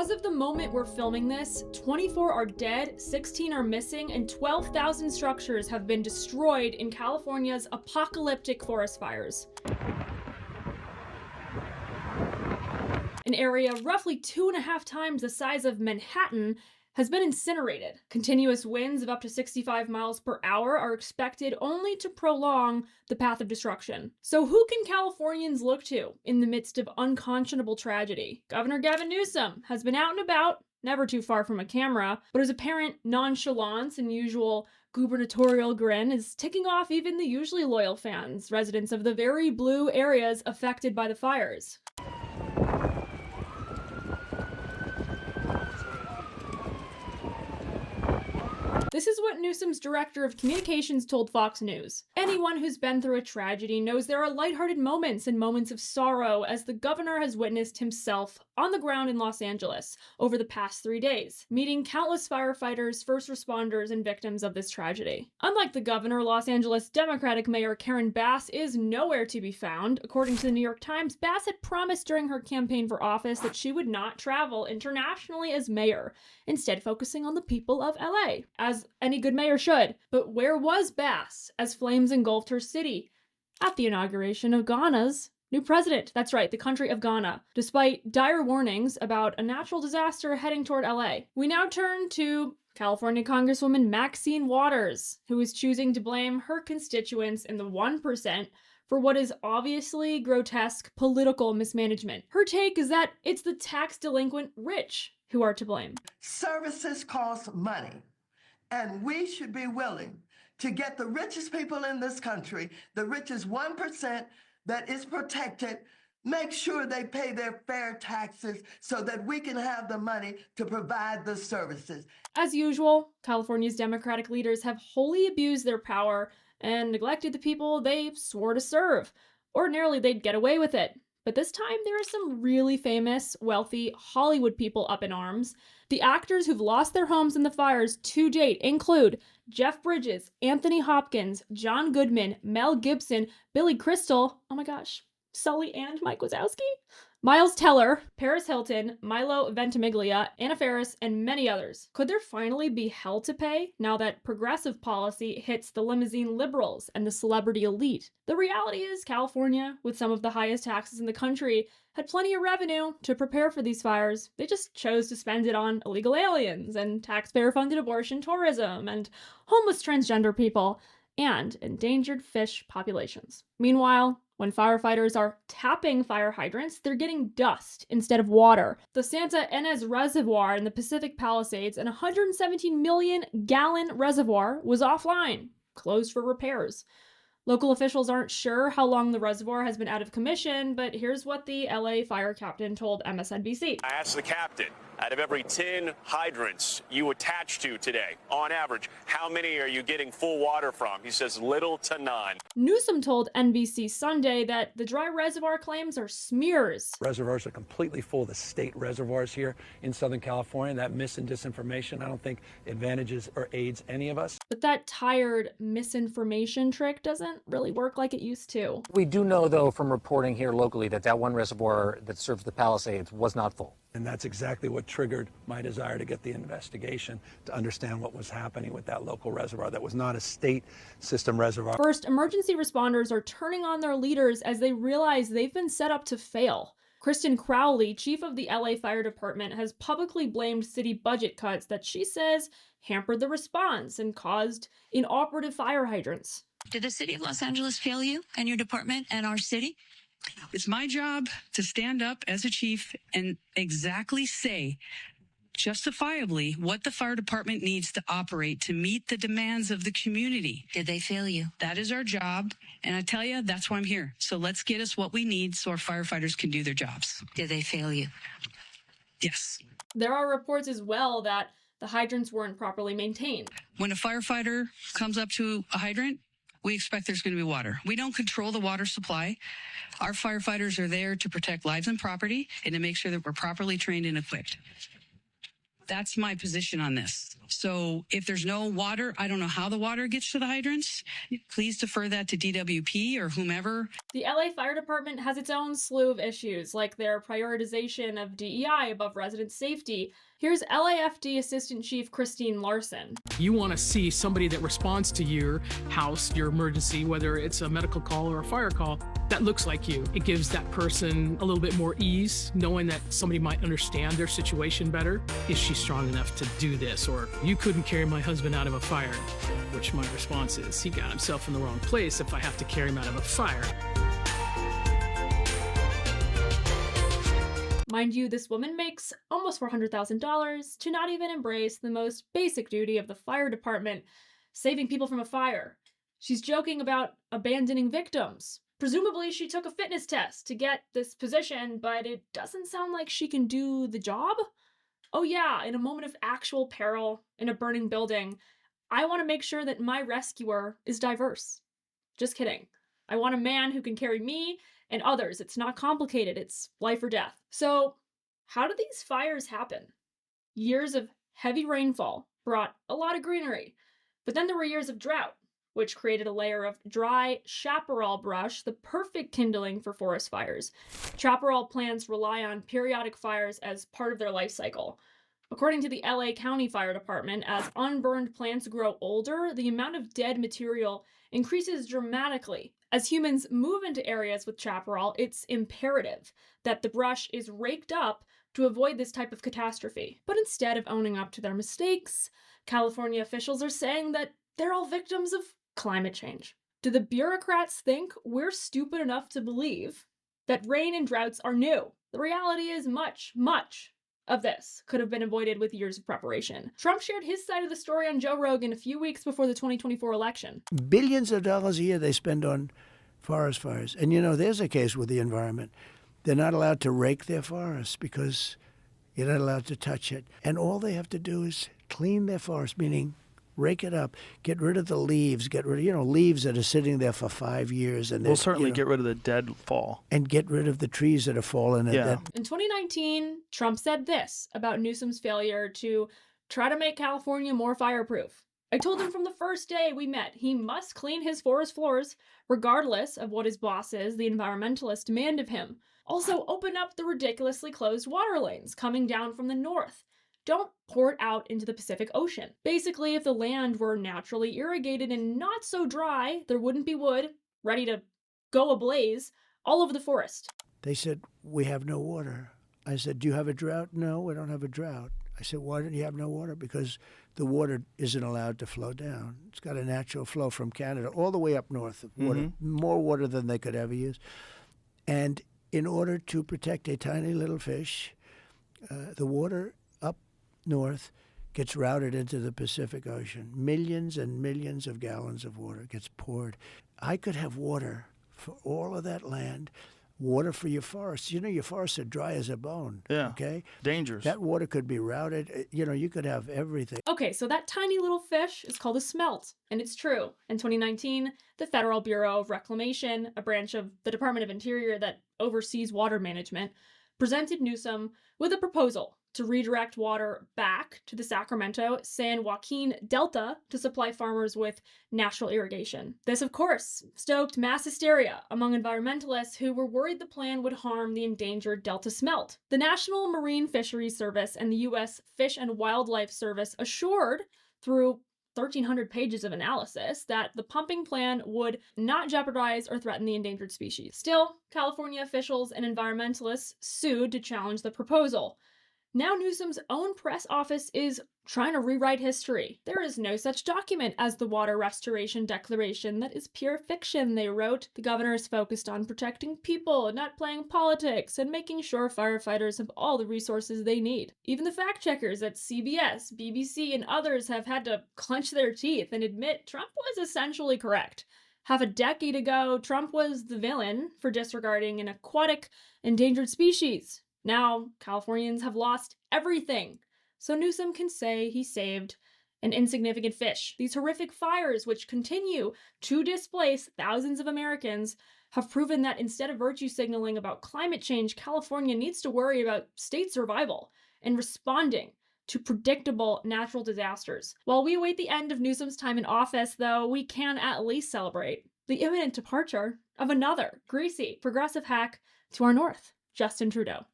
As of the moment we're filming this, 24 are dead, 16 are missing, and 12,000 structures have been destroyed in California's apocalyptic forest fires. An area roughly 2.5 times the size of Manhattan has been incinerated. Continuous winds of up to 65 miles per hour are expected only to prolong the path of destruction. So who can Californians look to in the midst of unconscionable tragedy? Governor Gavin Newsom has been out and about, never too far from a camera, but his apparent nonchalance and usual gubernatorial grin is ticking off even the usually loyal fans, residents of the very blue areas affected by the fires. This is what Newsom's director of communications told Fox News. Anyone who's been through a tragedy knows there are lighthearted moments and moments of sorrow, as the governor has witnessed himself on the ground in Los Angeles over the past 3 days, meeting countless firefighters, first responders, and victims of this tragedy. Unlike the governor, Los Angeles Democratic Mayor Karen Bass is nowhere to be found. According to the New York Times, Bass had promised during her campaign for office that she would not travel internationally as mayor, instead focusing on the people of LA, as any good mayor should. But where was Bass as flames engulfed her city? At the inauguration of Ghana's new president. That's right, the country of Ghana, despite dire warnings about a natural disaster heading toward LA. We now turn to California Congresswoman Maxine Waters, who is choosing to blame her constituents in the 1% for what is obviously grotesque political mismanagement. Her take is that it's the tax delinquent rich who are to blame. Services cost money, and we should be willing to get the richest people in this country, the richest 1% that is protected, make sure they pay their fair taxes so that we can have the money to provide the services. As usual, California's Democratic leaders have wholly abused their power and neglected the people they swore to serve. Ordinarily, they'd get away with it. But this time, there are some really famous, wealthy Hollywood people up in arms. The actors who've lost their homes in the fires to date include Jeff Bridges, Anthony Hopkins, John Goodman, Mel Gibson, Billy Crystal, oh my gosh, Sully and Mike Wazowski, Miles Teller, Paris Hilton, Milo Ventimiglia, Anna Faris, and many others. Could there finally be hell to pay now that progressive policy hits the limousine liberals and the celebrity elite? The reality is California, with some of the highest taxes in the country, had plenty of revenue to prepare for these fires. They just chose to spend it on illegal aliens and taxpayer-funded abortion tourism and homeless transgender people and endangered fish populations. Meanwhile, when firefighters are tapping fire hydrants, they're getting dust instead of water. The Santa Ynez Reservoir in the Pacific Palisades, an 117 million gallon reservoir, was offline, closed for repairs. Local officials aren't sure how long the reservoir has been out of commission, but here's what the LA fire captain told MSNBC. I asked the captain, out of every 10 hydrants you attach to today, on average, how many are you getting full water from? He says little to none. Newsom told NBC Sunday that the dry reservoir claims are smears. Reservoirs are completely full. The state reservoirs here in Southern California, that mis and disinformation, I don't think advantages or aids any of us. But that tired misinformation trick doesn't really work like it used to. We do know, though, from reporting here locally that one reservoir that serves the Palisades was not full. And that's exactly what triggered my desire to get the investigation, to understand what was happening with that local reservoir that was not a state system reservoir. First, emergency responders are turning on their leaders as they realize they've been set up to fail. Kristen Crowley, chief of the LA Fire Department, has publicly blamed city budget cuts that she says hampered the response and caused inoperative fire hydrants. Did the city of Los Angeles fail you and your department and our city? It's my job to stand up as a chief and exactly say justifiably what the fire department needs to operate to meet the demands of the community. Did they fail you? That is our job. And I tell you, that's why I'm here. So let's get us what we need so our firefighters can do their jobs. Did they fail you? Yes. There are reports as well that the hydrants weren't properly maintained. When a firefighter comes up to a hydrant, we expect there's going to be water. We don't control the water supply. Our firefighters are there to protect lives and property and to make sure that we're properly trained and equipped. That's my position on this. So if there's no water, I don't know how the water gets to the hydrants. Please defer that to DWP or whomever. The LA Fire Department has its own slew of issues, like their prioritization of DEI above resident safety. Here's LAFD Assistant Chief Christine Larson. You want to see somebody that responds to your house, your emergency, whether it's a medical call or a fire call, that looks like you. It gives that person a little bit more ease, knowing that somebody might understand their situation better. Is she strong enough to do this? Or you couldn't carry my husband out of a fire, which my response is, he got himself in the wrong place if I have to carry him out of a fire. Mind you, this woman makes almost $400,000 to not even embrace the most basic duty of the fire department, saving people from a fire. She's joking about abandoning victims. Presumably, she took a fitness test to get this position, but it doesn't sound like she can do the job. Oh yeah, in a moment of actual peril in a burning building, I want to make sure that my rescuer is diverse. Just kidding. I want a man who can carry me and others. It's not complicated. It's life or death. So, how did these fires happen? Years of heavy rainfall brought a lot of greenery, but then there were years of drought, which created a layer of dry chaparral brush, the perfect kindling for forest fires. Chaparral plants rely on periodic fires as part of their life cycle. According to the LA County Fire Department, as unburned plants grow older, the amount of dead material increases dramatically. As humans move into areas with chaparral, it's imperative that the brush is raked up to avoid this type of catastrophe. But instead of owning up to their mistakes, California officials are saying that they're all victims of climate change. Do the bureaucrats think we're stupid enough to believe that rain and droughts are new? The reality is much of this could have been avoided with years of preparation. Trump shared his side of the story on Joe Rogan a few weeks before the 2024 election. Billions of dollars a year they spend on forest fires. And there's a case with the environment. They're not allowed to rake their forests because you're not allowed to touch it. And all they have to do is clean their forest, meaning rake it up, get rid of the leaves, get rid of, leaves that are sitting there for 5 years. And we'll certainly get rid of the dead fall. And get rid of the trees that have fallen. Yeah. In 2019, Trump said this about Newsom's failure to try to make California more fireproof. I told him from the first day we met, he must clean his forest floors, regardless of what his bosses, the environmentalists, demand of him. Also, open up the ridiculously closed water lanes coming down from the north. Don't pour it out into the Pacific Ocean. Basically, if the land were naturally irrigated and not so dry, there wouldn't be wood ready to go ablaze all over the forest. They said, we have no water. I said, do you have a drought? No, we don't have a drought. I said, why don't you have no water? Because the water isn't allowed to flow down. It's got a natural flow from Canada all the way up north. Water, more water than they could ever use. And in order to protect a tiny little fish, the water up north gets routed into the Pacific Ocean. Millions and millions of gallons of water gets poured. I could have water for all of that land, water for your forests. Your forests are dry as a bone. Yeah. Okay? Dangerous. That water could be routed. You could have everything. Okay, so that tiny little fish is called a smelt, and it's true. In 2019, the Federal Bureau of Reclamation, a branch of the Department of Interior that oversees water management, presented Newsom with a proposal to redirect water back to the Sacramento-San Joaquin Delta to supply farmers with natural irrigation. This, of course, stoked mass hysteria among environmentalists who were worried the plan would harm the endangered Delta smelt. The National Marine Fisheries Service and the U.S. Fish and Wildlife Service assured, through 1,300 pages of analysis, that the pumping plan would not jeopardize or threaten the endangered species. Still, California officials and environmentalists sued to challenge the proposal. Now Newsom's own press office is trying to rewrite history. There is no such document as the Water Restoration Declaration. That is pure fiction, they wrote. The governor is focused on protecting people, not playing politics, and making sure firefighters have all the resources they need. Even the fact-checkers at CBS, BBC, and others have had to clench their teeth and admit Trump was essentially correct. Half a decade ago, Trump was the villain for disregarding an aquatic endangered species. Now, Californians have lost everything, so Newsom can say he saved an insignificant fish. These horrific fires, which continue to displace thousands of Americans, have proven that instead of virtue signaling about climate change, California needs to worry about state survival and responding to predictable natural disasters. While we await the end of Newsom's time in office, though, we can at least celebrate the imminent departure of another greasy progressive hack to our north, Justin Trudeau.